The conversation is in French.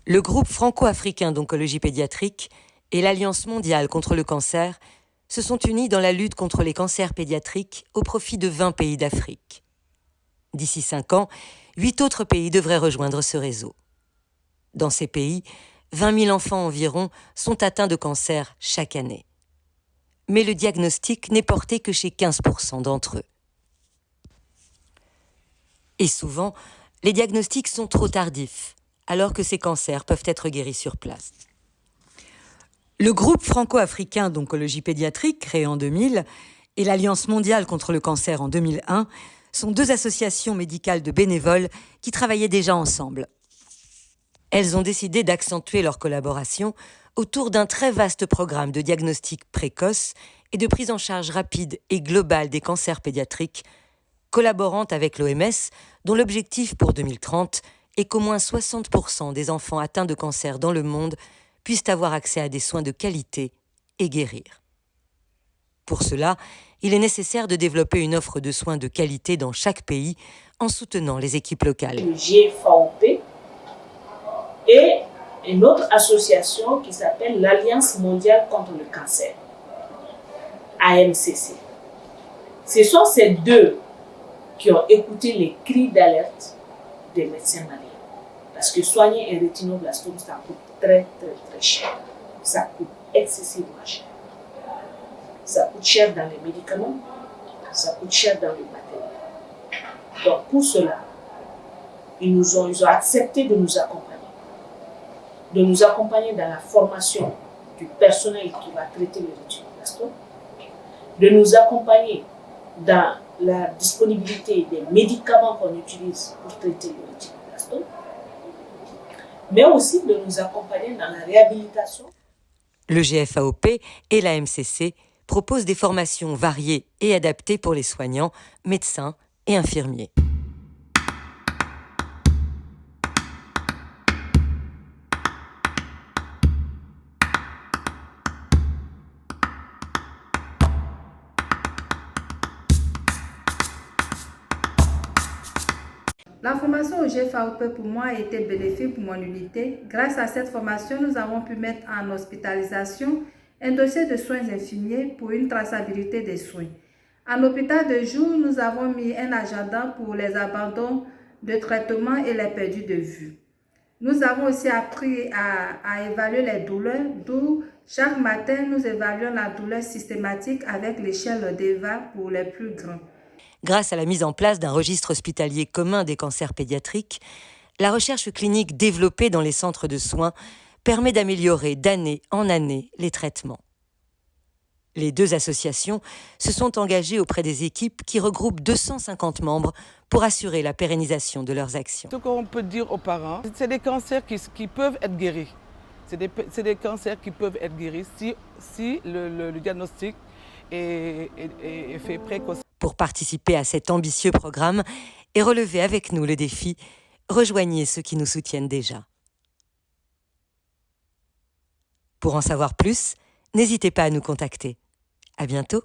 Le groupe franco-africain d'oncologie pédiatrique et l'Alliance mondiale contre le cancer se sont unis dans la lutte contre les cancers pédiatriques au profit de 20 pays d'Afrique. D'ici 5 ans, 8 autres pays devraient rejoindre ce réseau. Dans ces pays, 20 000 enfants environ sont atteints de cancer chaque année. Mais le diagnostic n'est porté que chez 15% d'entre eux. Et souvent, les diagnostics sont trop tardifs, alors que ces cancers peuvent être guéris sur place. Le groupe franco-africain d'oncologie pédiatrique, créé en 2000, et l'Alliance mondiale contre le cancer en 2001, sont 2 associations médicales de bénévoles qui travaillaient déjà ensemble. Elles ont décidé d'accentuer leur collaboration autour d'un très vaste programme de diagnostic précoce et de prise en charge rapide et globale des cancers pédiatriques, collaborant avec l'OMS, dont l'objectif pour 2030 est qu'au moins 60% des enfants atteints de cancer dans le monde puissent avoir accès à des soins de qualité et guérir. Pour cela, il est nécessaire de développer une offre de soins de qualité dans chaque pays en soutenant les équipes locales. Le GFAOP et une autre association qui s'appelle l'Alliance mondiale contre le cancer, AMCC. Ce sont ces 2 qui ont écouté les cris d'alerte des médecins maliens. Parce que soigner un rétinoblastome, ça coûte très cher. Ça coûte excessivement cher. Ça coûte cher dans les médicaments, ça coûte cher dans le matériel. Donc pour cela, ils ont accepté de nous accompagner. De nous accompagner dans la formation du personnel qui va traiter les rétinoblastomes, de nous accompagner dans la disponibilité des médicaments qu'on utilise pour traiter le rétinoblastome, mais aussi de nous accompagner dans la réhabilitation. Le GFAOP et la MCC proposent des formations variées et adaptées pour les soignants, médecins et infirmiers. La formation au GFAOP pour moi a été bénéfique pour mon unité. Grâce à cette formation, nous avons pu mettre en hospitalisation un dossier de soins infirmiers pour une traçabilité des soins. En hôpital de jour, nous avons mis un agenda pour les abandons de traitement et les perdus de vue. Nous avons aussi appris à évaluer les douleurs, d'où chaque matin, nous évaluons la douleur systématique avec l'échelle d'EVA pour les plus grands. Grâce à la mise en place d'un registre hospitalier commun des cancers pédiatriques, la recherche clinique développée dans les centres de soins permet d'améliorer d'année en année les traitements. Les 2 associations se sont engagées auprès des équipes qui regroupent 250 membres pour assurer la pérennisation de leurs actions. Ce qu'on peut dire aux parents, c'est des cancers qui peuvent être guéris. C'est des cancers qui peuvent être guéris si le diagnostic est fait précoce. Pour participer à cet ambitieux programme et relever avec nous le défi, rejoignez ceux qui nous soutiennent déjà. Pour en savoir plus, n'hésitez pas à nous contacter. À bientôt.